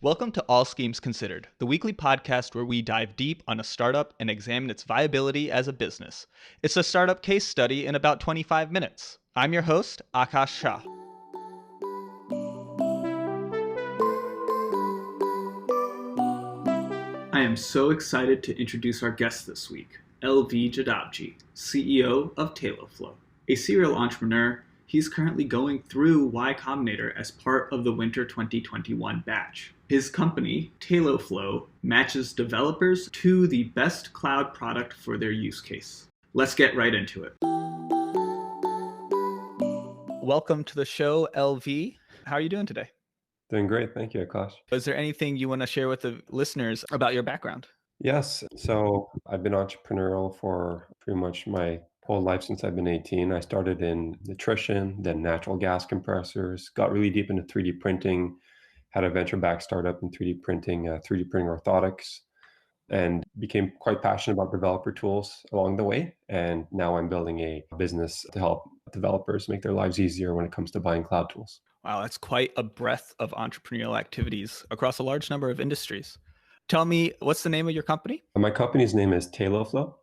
Welcome to All Schemes Considered, the weekly podcast where we dive deep on a startup and examine its viability as a business. It's a startup case study in about 25 minutes. I'm your host, Akash Shah. I am so excited to introduce our guest this week, LV Jadavji, CEO of Taloflow. A serial entrepreneur, he's currently going through Y Combinator as part of the Winter 2021 batch. His company, Taloflow, matches developers to the best cloud product for their use case. Let's get right into it. Welcome to the show, LV. How are you doing today? Doing great. Thank you, Akash. Is there anything you want to share with the listeners about your background? Yes. So I've been entrepreneurial for pretty much my whole life since I've been 18. I started in nutrition, then natural gas compressors, got really deep into 3D printing, had a venture-backed startup in 3D printing, 3D printing orthotics, and became quite passionate about developer tools along the way. And now I'm building a business to help developers make their lives easier when it comes to buying cloud tools. Wow, that's quite a breadth of entrepreneurial activities across a large number of industries. Tell me, what's the name of your company? My company's name is Taloflow.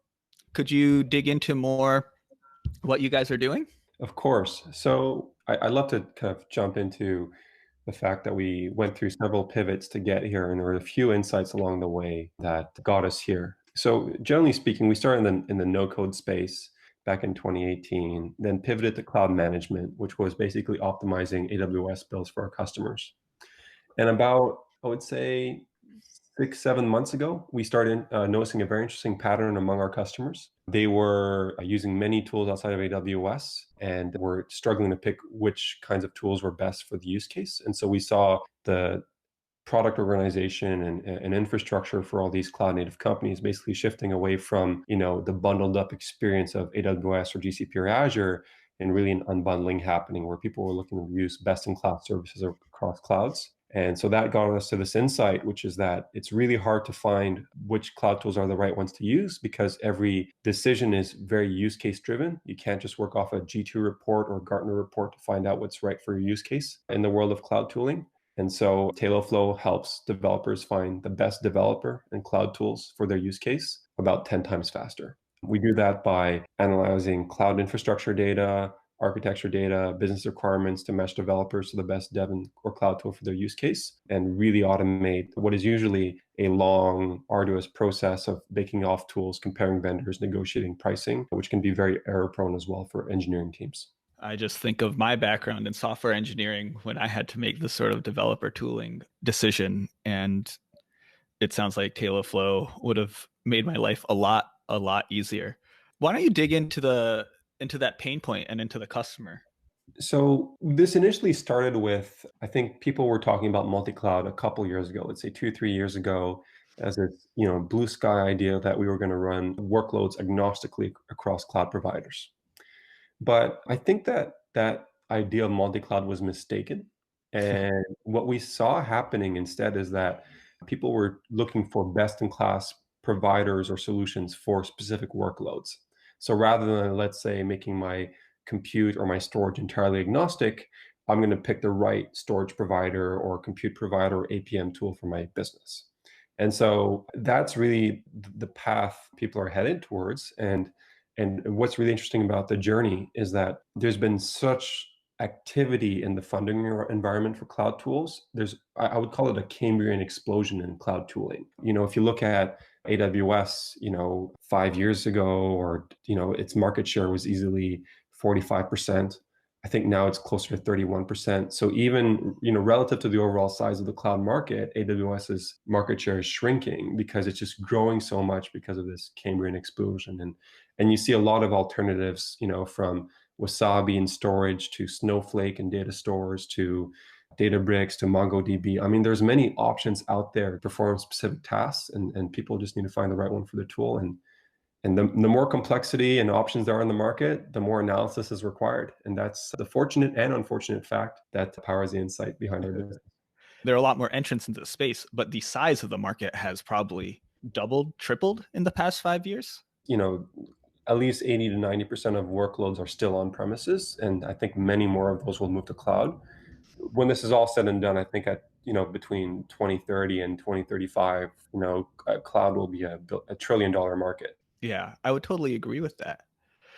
Could you dig into more what you guys are doing? Of course. So I'd love to kind of jump into the fact that we went through several pivots to get here, and there were a few insights along the way that got us here. So generally speaking, we started in the no-code space back in 2018, then pivoted to cloud management, which was basically optimizing AWS builds for our customers. And about, I would say, 6, 7 months ago, we started noticing a very interesting pattern among our customers. They were using many tools outside of AWS and were struggling to pick which kinds of tools were best for the use case. And so we saw the product organization and infrastructure for all these cloud native companies basically shifting away from the bundled up experience of AWS or GCP or Azure, and really an unbundling happening where people were looking to use best in class services across clouds. And so that got us to this insight, which is that it's really hard to find which cloud tools are the right ones to use because every decision is very use case driven. You can't just work off a G2 report or Gartner report to find out what's right for your use case in the world of cloud tooling. And so Taloflow helps developers find the best developer and cloud tools for their use case about 10 times faster. We do that by analyzing cloud infrastructure data, architecture data, business requirements to match developers to the best dev or cloud tool for their use case, and really automate what is usually a long, arduous process of baking off tools, comparing vendors, negotiating pricing, which can be very error prone as well for engineering teams. I just think of my background in software engineering when I had to make this sort of developer tooling decision. And it sounds like Taloflow would have made my life a lot easier. Why don't you dig into that pain point and into the customer? So this initially started with, I think people were talking about multi-cloud a couple years ago, let's say 2, 3 years ago, as a blue sky idea that we were going to run workloads agnostically across cloud providers. But I think that that idea of multi-cloud was mistaken. And what we saw happening instead is that people were looking for best-in-class providers or solutions for specific workloads. So rather than, let's say, making my compute or my storage entirely agnostic, I'm going to pick the right storage provider or compute provider or APM tool for my business. And so that's really the path people are headed towards. And what's really interesting about the journey is that there's been such activity in the funding environment for cloud tools. I would call it a Cambrian explosion in cloud tooling. If you look at AWS, 5 years ago, or, its market share was easily 45%. I think now it's closer to 31%. So even, relative to the overall size of the cloud market, AWS's market share is shrinking because it's just growing so much because of this Cambrian explosion. And you see a lot of alternatives, from Wasabi and storage to Snowflake and data stores to Databricks to MongoDB. I mean, there's many options out there to perform specific tasks, and people just need to find the right one for the tool. And the more complexity and options there are in the market, the more analysis is required. And that's the fortunate and unfortunate fact that powers the insight behind our business. There are a lot more entrants into the space, but the size of the market has probably doubled, tripled in the past 5 years. At least 80 to 90% of workloads are still on premises. And I think many more of those will move to cloud. When this is all said and done, I think at between 2030 and 2035, cloud will be a trillion-dollar market. Yeah, I would totally agree with that.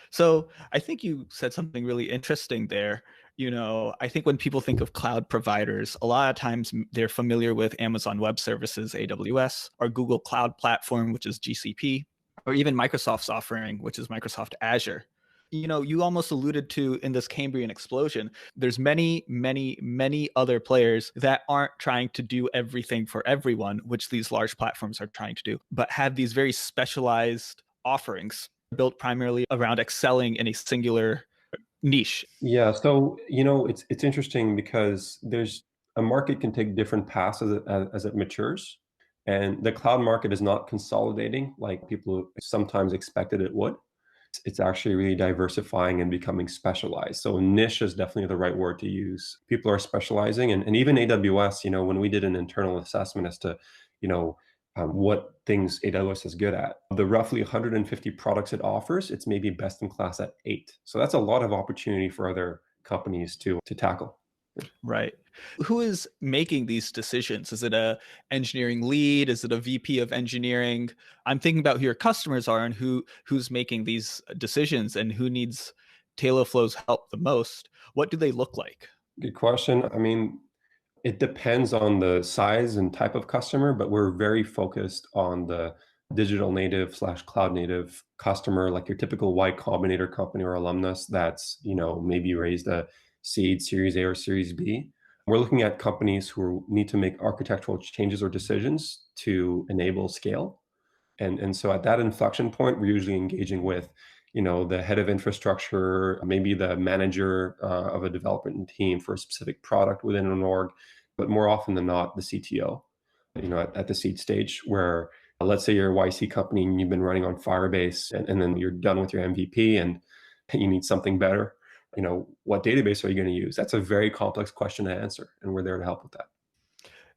So I think you said something really interesting there. I think when people think of cloud providers, a lot of times they're familiar with Amazon Web Services, AWS, or Google Cloud Platform, which is GCP, or even Microsoft's offering, which is Microsoft Azure. You almost alluded to in this Cambrian explosion, there's many, many, many other players that aren't trying to do everything for everyone, which these large platforms are trying to do, but have these very specialized offerings built primarily around excelling in a singular niche. Yeah, so it's interesting because there's a market can take different paths as it matures, and the cloud market is not consolidating like people sometimes expected it would. It's actually really diversifying and becoming specialized. So niche is definitely the right word to use. People are specializing, and even AWS. When we did an internal assessment as to, you know, what things AWS is good at, the roughly 150 products it offers, it's maybe best in class at 8. So that's a lot of opportunity for other companies to tackle. Right. Who is making these decisions? Is it a engineering lead? Is it a VP of engineering? I'm thinking about who your customers are and who's making these decisions and who needs Taloflow's help the most. What do they look like? Good question. I mean, it depends on the size and type of customer, but we're very focused on the digital native slash cloud native customer, like your typical Y Combinator company or alumnus that's, maybe raised a seed, Series A or Series B. We're looking at companies who need to make architectural changes or decisions to enable scale. And so at that inflection point, we're usually engaging with, the head of infrastructure, maybe the manager of a development team for a specific product within an org, but more often than not, the CTO, at the seed stage where let's say you're a YC company and you've been running on Firebase and then you're done with your MVP and you need something better. What database are you going to use? That's a very complex question to answer, and we're there to help with that.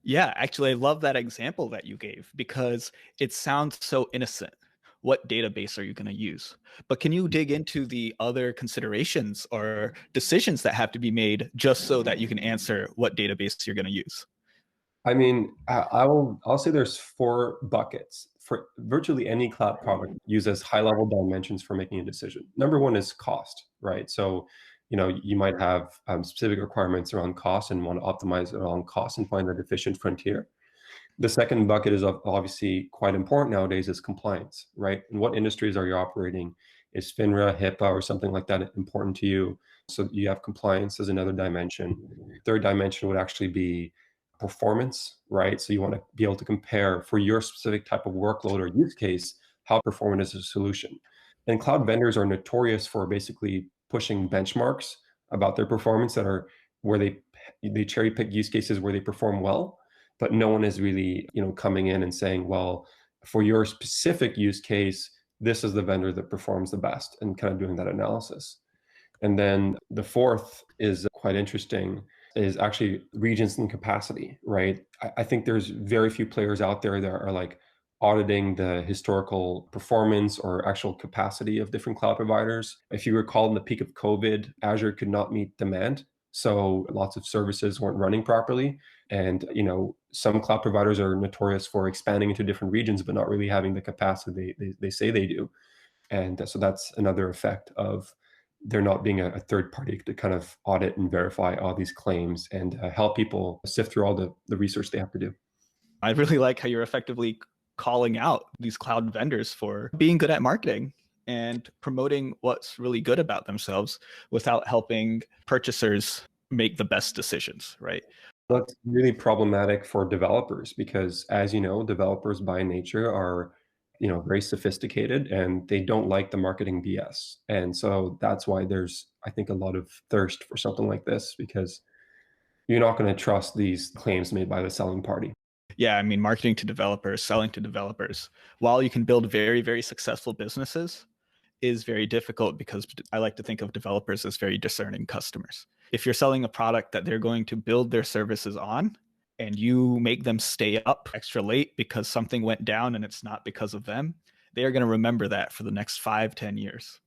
Yeah, actually, I love that example that you gave because it sounds so innocent. What database are you going to use? But can you dig into the other considerations or decisions that have to be made just so that you can answer what database you're going to use? I mean, I'll say there's 4 buckets for virtually any cloud product uses high level dimensions for making a decision. Number 1 is cost, right? So, you might have specific requirements around cost and want to optimize around cost and find that efficient frontier. The second bucket is obviously quite important nowadays is compliance, right? In what industries are you operating? Is FINRA, HIPAA, or something like that important to you? So you have compliance as another dimension. Third dimension would actually be performance, right? So you want to be able to compare for your specific type of workload or use case, how performant is a solution. And cloud vendors are notorious for basically pushing benchmarks about their performance that are where they cherry pick use cases where they perform well, but no one is really, coming in and saying, well, for your specific use case, this is the vendor that performs the best, and kind of doing that analysis. And then the fourth is quite interesting, is actually regions and capacity, right? I think there's very few players out there that are like auditing the historical performance or actual capacity of different cloud providers. If you recall, in the peak of COVID, Azure could not meet demand. So lots of services weren't running properly. And, some cloud providers are notorious for expanding into different regions, but not really having the capacity they say they do. And so that's another effect of there not being a third party to kind of audit and verify all these claims and help people sift through all the research they have to do. I really like how you're effectively calling out these cloud vendors for being good at marketing and promoting what's really good about themselves without helping purchasers make the best decisions, right? That's really problematic for developers because, as you know, developers by nature are, very sophisticated and they don't like the marketing BS. And so that's why there's, I think, a lot of thirst for something like this because you're not going to trust these claims made by the selling party. Yeah, I mean, marketing to developers, selling to developers, while you can build very, very successful businesses, is very difficult because I like to think of developers as very discerning customers. If you're selling a product that they're going to build their services on and you make them stay up extra late because something went down and it's not because of them, they are going to remember that for the next 5, 10 years.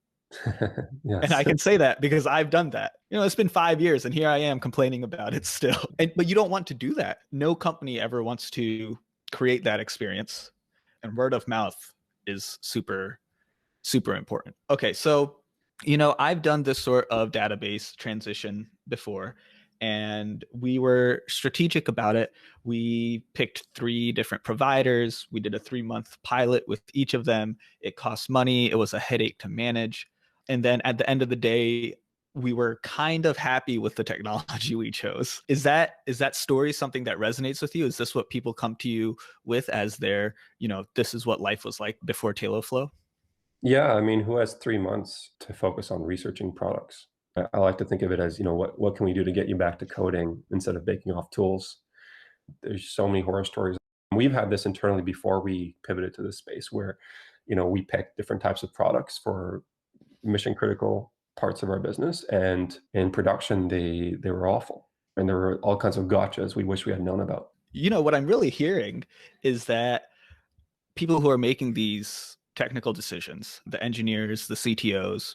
And I Yes. can say that because I've done that. It's been 5 years and here I am complaining about it still. But you don't want to do that. No company ever wants to create that experience. And word of mouth is super, super important. Okay, so, I've done this sort of database transition before, and we were strategic about it. We picked 3 different providers. We did a 3-month pilot with each of them. It cost money. It was a headache to manage. And then at the end of the day, we were kind of happy with the technology we chose. Is that story something that resonates with you? Is this what people come to you with as their, this is what life was like before Taloflow? Yeah, I mean, who has 3 months to focus on researching products? I like to think of it as, what can we do to get you back to coding instead of baking off tools? There's so many horror stories. We've had this internally before we pivoted to this space where, we picked different types of products for mission critical parts of our business, and in production, they were awful. And there were all kinds of gotchas we wish we had known about. What I'm really hearing is that people who are making these technical decisions, the engineers, the CTOs,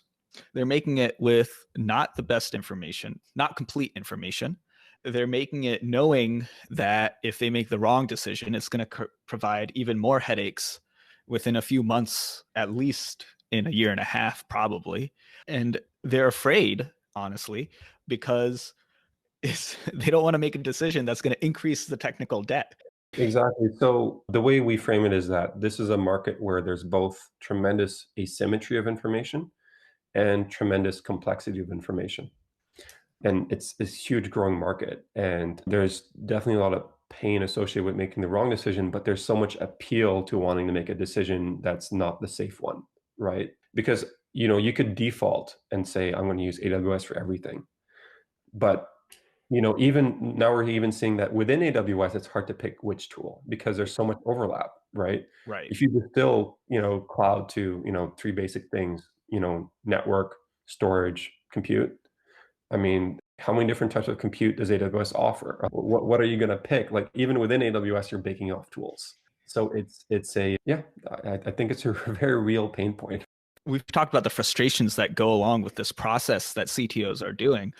they're making it with not the best information, not complete information. They're making it knowing that if they make the wrong decision, it's going to provide even more headaches within a few months, at least in a year and a half, probably. And they're afraid, honestly, because they don't want to make a decision that's going to increase the technical debt. Exactly. So the way we frame it is that this is a market where there's both tremendous asymmetry of information and tremendous complexity of information. And it's this huge growing market. And there's definitely a lot of pain associated with making the wrong decision, but there's so much appeal to wanting to make a decision that's not the safe one, right? Because, you could default and say, I'm going to use AWS for everything. But even now we're even seeing that within AWS, it's hard to pick which tool because there's so much overlap, right? Right. If you distill, cloud to, 3 basic things, network, storage, compute. I mean, how many different types of compute does AWS offer? What are you going to pick? Like even within AWS, you're baking off tools. So it's a yeah, I think it's a very real pain point. We've talked about the frustrations that go along with this process that CTOs are doing.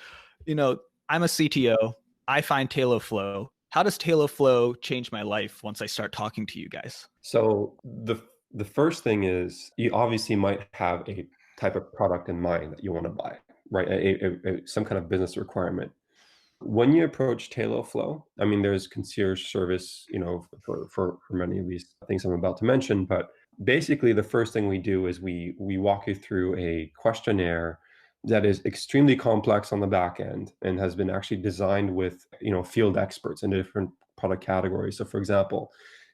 I'm a CTO. I find Taloflow. How does Taloflow change my life once I start talking to you guys? So the first thing is you obviously might have a type of product in mind that you want to buy, right? Some kind of business requirement. When you approach Taloflow, I mean, there's concierge service, for many of these things I'm about to mention, but basically the first thing we do is we walk you through a questionnaire that is extremely complex on the back end and has been actually designed with, field experts in different product categories. So for example,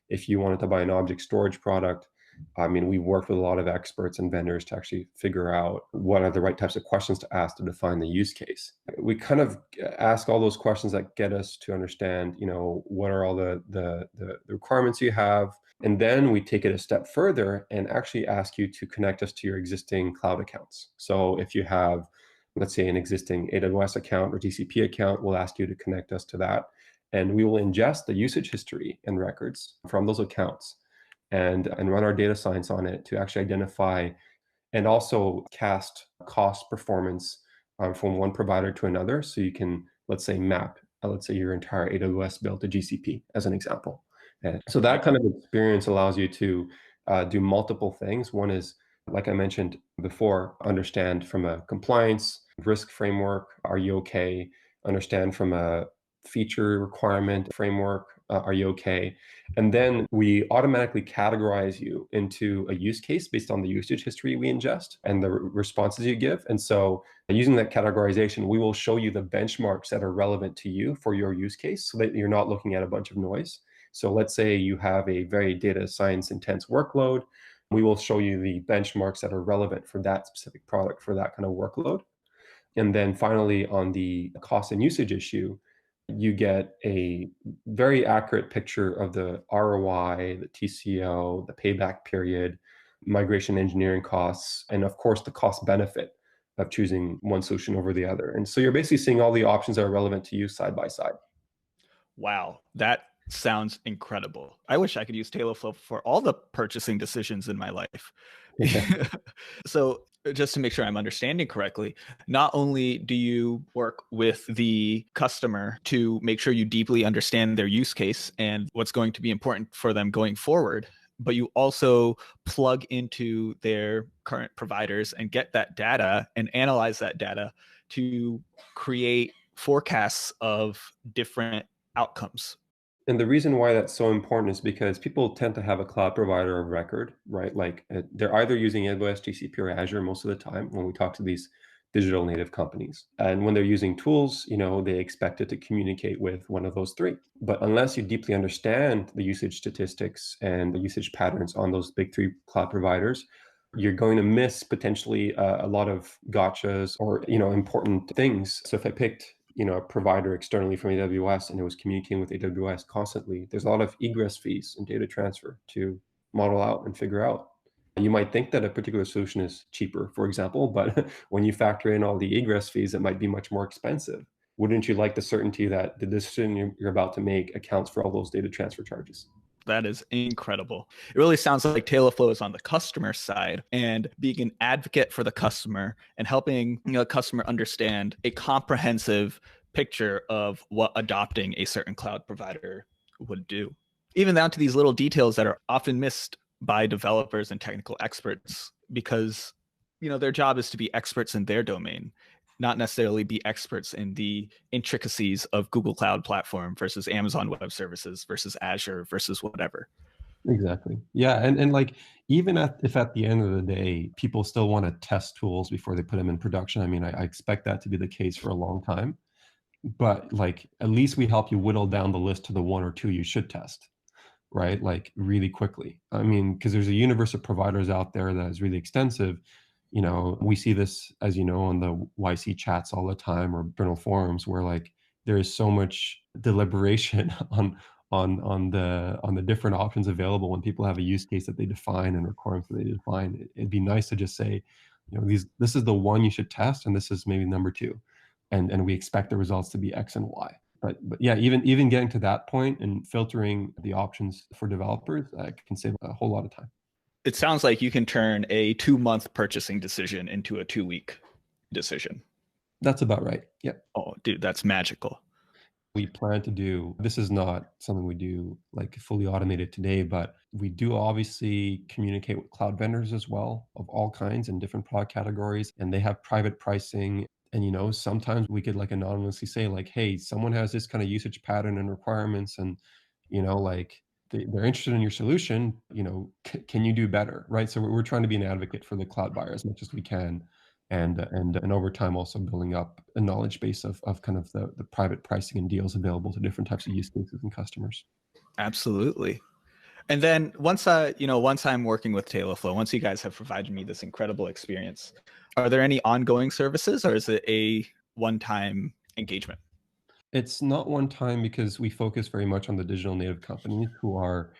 if you wanted to buy an object storage product, I mean, we worked with a lot of experts and vendors to actually figure out what are the right types of questions to ask to define the use case. We kind of ask all those questions that get us to understand, what are all the requirements you have. And then we take it a step further and actually ask you to connect us to your existing cloud accounts. So if you have, let's say, an existing AWS account or GCP account, we'll ask you to connect us to that. And we will ingest the usage history and records from those accounts and run our data science on it to actually identify and also cast cost performance from one provider to another. So you can, let's say, map, let's say, your entire AWS bill to GCP as an example. And so that kind of experience allows you to do multiple things. One is, like I mentioned before, understand from a compliance risk framework, are you okay? Understand from a feature requirement framework, are you okay? And then we automatically categorize you into a use case based on the usage history we ingest and the responses you give. And so using that categorization, we will show you the benchmarks that are relevant to you for your use case so that you're not looking at a bunch of noise. So let's say you have a very data science intense workload. We will show you the benchmarks that are relevant for that specific product for that kind of workload. And then finally, on the cost and usage issue, you get a very accurate picture of the ROI, the TCO, the payback period, migration engineering costs, and of course, the cost benefit of choosing one solution over the other. And so you're basically seeing all the options that are relevant to you side by side. Wow, that sounds incredible. I wish I could use Taloflow for all the purchasing decisions in my life. So just to make sure I'm understanding correctly, not only do you work with the customer to make sure you deeply understand their use case and what's going to be important for them going forward, but you also plug into their current providers and get that data and analyze that data to create forecasts of different outcomes. And the reason why that's so important is because people tend to have a cloud provider of record, right? Like they're either using AWS, GCP, or Azure most of the time when we talk to these digital native companies. And when they're using tools, they expect it to communicate with one of those three. But unless you deeply understand the usage statistics and the usage patterns on those big three cloud providers, you're going to miss potentially a lot of gotchas or important things. So if I picked a provider externally from AWS and it was communicating with AWS constantly, there's a lot of egress fees and data transfer to model out and figure out. You might think that a particular solution is cheaper, for example, but when you factor in all the egress fees, it might be much more expensive. Wouldn't you like the certainty that the decision you're about to make accounts for all those data transfer charges? That is incredible. It really sounds like Taloflow is on the customer side and being an advocate for the customer and helping the customer understand a comprehensive picture of what adopting a certain cloud provider would do. Even down to these little details that are often missed by developers and technical experts because their job is to be experts in their domain, not necessarily be experts in the intricacies of Google Cloud Platform versus Amazon Web Services versus Azure versus whatever. Exactly. Yeah. And like, even if at the end of the day, people still want to test tools before they put them in production, I mean, I expect that to be the case for a long time. But like, at least we help you whittle down the list to the one or two you should test, right? Like really quickly. I mean, because there's a universe of providers out there that is really extensive. We see this, as you know, on the YC chats all the time or journal forums where like there is so much deliberation on the different options available when people have a use case that they define and requirements that they define. It'd be nice to just say, this is the one you should test, and this is maybe number two, and we expect the results to be X and Y. But yeah, even getting to that point and filtering the options for developers can save a whole lot of time. It sounds like you can turn a 2-month purchasing decision into a 2-week decision. That's about right. Yeah. Oh, dude, that's magical. We plan to do, this is not something we do like fully automated today, but we do obviously communicate with cloud vendors as well of all kinds and different product categories, and they have private pricing. And sometimes we could like anonymously say like, hey, someone has this kind of usage pattern and requirements, and like they're interested in your solution. Can you do better, right? So we're trying to be an advocate for the cloud buyer as much as we can, and over time also building up a knowledge base of kind of the private pricing and deals available to different types of use cases and customers. Absolutely. And then once I'm working with Taloflow, once you guys have provided me this incredible experience, are there any ongoing services or is it a one-time engagement? It's not one time because we focus very much on the digital native companies who are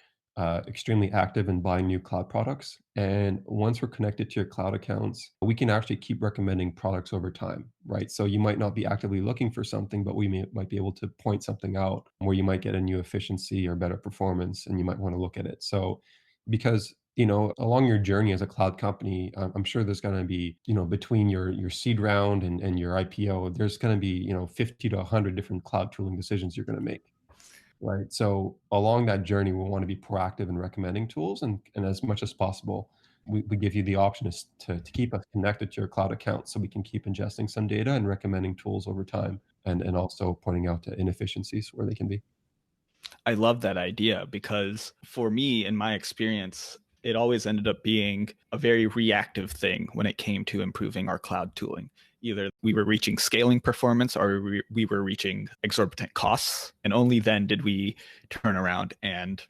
extremely active in buying new cloud products. And once we're connected to your cloud accounts, we can actually keep recommending products over time, right? So you might not be actively looking for something, but we might be able to point something out where you might get a new efficiency or better performance, and you might want to look at it. So because along your journey as a cloud company, I'm sure there's going to be, between your seed round and your IPO, there's going to be, 50 to 100 different cloud tooling decisions you're going to make. Right. So along that journey, we want to be proactive in recommending tools, and as much as possible, we give you the option to keep us connected to your cloud account so we can keep ingesting some data and recommending tools over time, and also pointing out inefficiencies where they can be. I love that idea because for me, in my experience, it always ended up being a very reactive thing when it came to improving our cloud tooling. Either we were reaching scaling performance or we were reaching exorbitant costs. And only then did we turn around and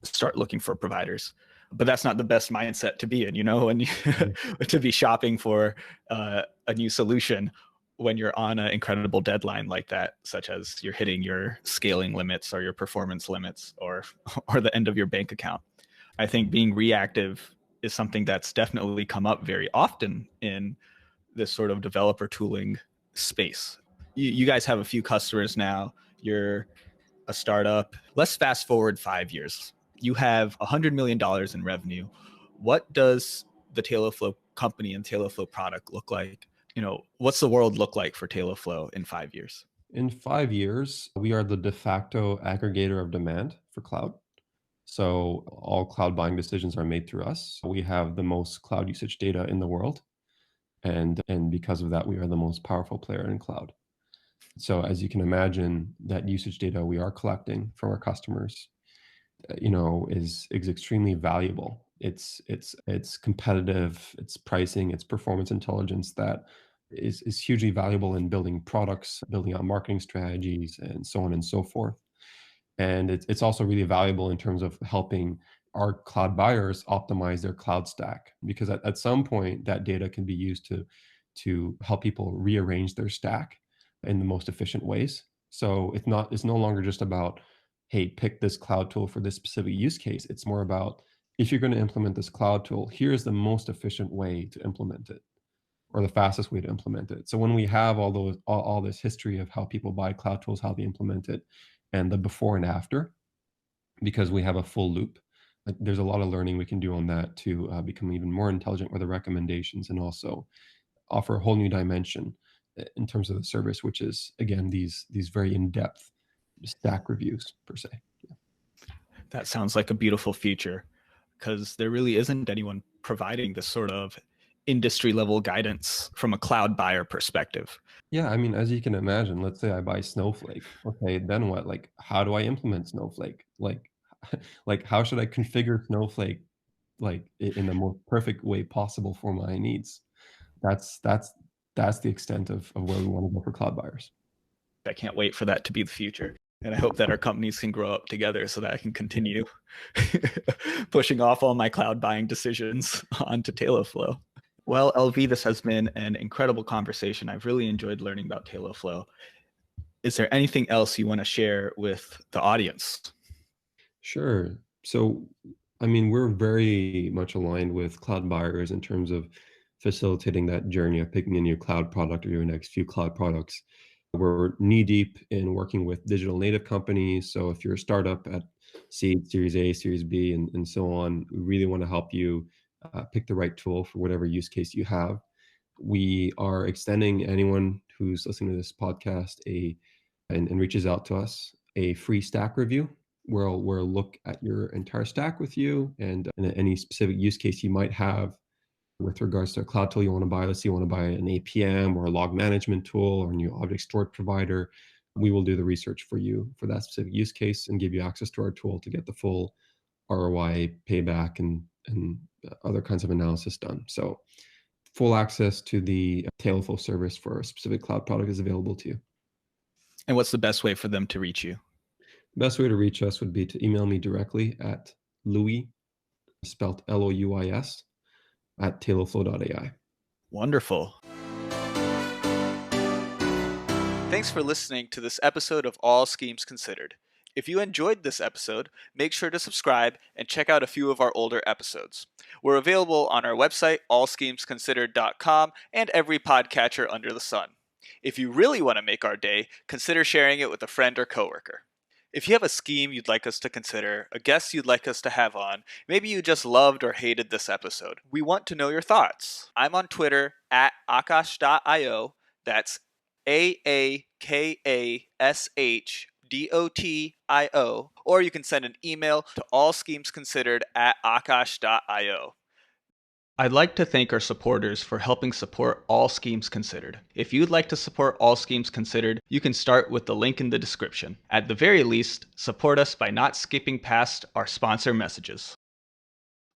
start looking for providers. But that's not the best mindset to be in, and to be shopping for a new solution when you're on an incredible deadline like that, such as you're hitting your scaling limits or your performance limits or the end of your bank account. I think being reactive is something that's definitely come up very often in this sort of developer tooling space. You guys have a few customers now. You're a startup. Let's fast forward 5 years. You have $100 million in revenue. What does the Taloflow company and Taloflow product look like? What's the world look like for Taloflow in 5 years? In 5 years, we are the de facto aggregator of demand for cloud. So all cloud buying decisions are made through us. We have the most cloud usage data in the world. And because of that, we are the most powerful player in cloud. So as you can imagine, that usage data we are collecting from our customers, is extremely valuable. It's competitive, it's pricing, it's performance intelligence that is hugely valuable in building products, building out marketing strategies, and so on and so forth. And it's also really valuable in terms of helping our cloud buyers optimize their cloud stack, because at some point that data can be used to help people rearrange their stack in the most efficient ways. So it's no longer just about, hey, pick this cloud tool for this specific use case. It's more about, if you're going to implement this cloud tool, here's the most efficient way to implement it, or the fastest way to implement it. So when we have all this history of how people buy cloud tools, how they implement it, and the before and after, because we have a full loop, there's a lot of learning we can do on that to become even more intelligent with the recommendations, and also offer a whole new dimension in terms of the service, which is, again, these very in-depth stack reviews per se. Yeah. That sounds like a beautiful future, because there really isn't anyone providing this sort of industry level guidance from a cloud buyer perspective. Yeah, I mean, as you can imagine, let's say I buy Snowflake. Okay, then what? Like, how do I implement Snowflake? Like, like how should I configure Snowflake like in the most perfect way possible for my needs? That's that's that's the extent of where we want to go for cloud buyers. I can't wait for that to be the future. And I hope that our companies can grow up together so that I can continue pushing off all my cloud buying decisions onto Taloflow. Well, LV, this has been an incredible conversation. I've really enjoyed learning about Taloflow. Is there anything else you want to share with the audience? Sure. So, I mean, we're very much aligned with cloud buyers in terms of facilitating that journey of picking a new cloud product or your next few cloud products. We're knee deep in working with digital native companies. So if you're a startup at seed, Series A, Series B, and so on, we really want to help you pick the right tool for whatever use case you have. We are extending anyone who's listening to this podcast and reaches out to us a free stack review, where we'll look at your entire stack with you, and any specific use case you might have with regards to a cloud tool you want to buy. Let's say you want to buy an APM or a log management tool or a new object storage provider. We will do the research for you for that specific use case and give you access to our tool to get the full ROI payback and other kinds of analysis done. So full access to the Taloflow service for a specific cloud product is available to you. And what's the best way for them to reach you? The best way to reach us would be to email me directly at Louis, spelled Louis, at taloflow.ai. Wonderful. Thanks for listening to this episode of All Schemes Considered. If you enjoyed this episode, make sure to subscribe and check out a few of our older episodes. We're available on our website, allschemesconsidered.com, and every podcatcher under the sun. If you really want to make our day, consider sharing it with a friend or coworker. If you have a scheme you'd like us to consider, a guest you'd like us to have on, maybe you just loved or hated this episode, we want to know your thoughts. I'm on Twitter at akash.io, that's AAKASHDOTIO, or you can send an email to allschemesconsidered@akash.io. I'd like to thank our supporters for helping support All Schemes Considered. If you'd like to support All Schemes Considered, you can start with the link in the description. At the very least, support us by not skipping past our sponsor messages.